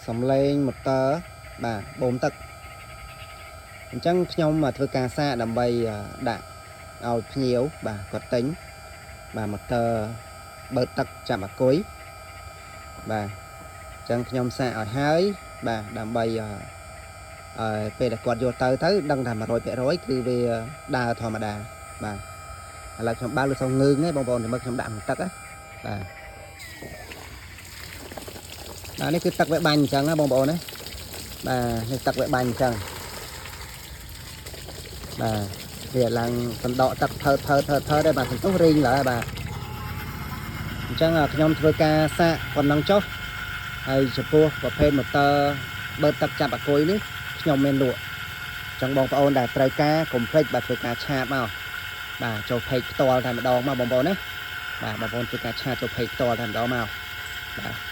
សំឡេងម៉ូទ័របាទបូមទឹកអញ្ចឹងខ្ញុំមកធ្វើការសាកដើម្បីដាក់ឲ្យភ្ញៀវបាទគាត់ទិញបាទម៉ូទ័របើកទឹកចាប់អាគុយបាទអញ្ចឹងខ្ញុំសាកឲ្យហើយបាទដើម្បីពេលដែលគាត់យកទៅដឹងថា 100% គឺវាដើរធម្មតាបាទឥឡូវខ្ញុំបើកលើសងើងហ្នឹងបងប្អូនមើលខ្ញុំដាក់ទឹកណាបាទនេះគឺទឹកវាបាញ់អញ្ចឹងណាបងប្អូនណាបាទនេះទឹកវាបាញ់អញ្ចឹងបាទវាឡើងសណ្ដកទឹកផើតដែរបាទសន្ទុះរីងឡើយបាទអញ្ចឹងខ្ញុំធ្វើការសាកប៉ុណ្ណឹងចុះហើយចំពោះប្រភេទម៉ូទ័របើកទឹកចាប់អាគុយនេះខ្ញុំមានលក់អញ្ចឹងបងប្អូនដែលត្រូវការកុំភ្លេចបាទធ្វើការឆាតមកបាទចូលពេកផ្ទាល់តែម្ដងមកបងប្អូនណាបាទបងប្អូនធ្វើការឆាតចូលពេកផ្ទាល់តែម្ដងមកបាទ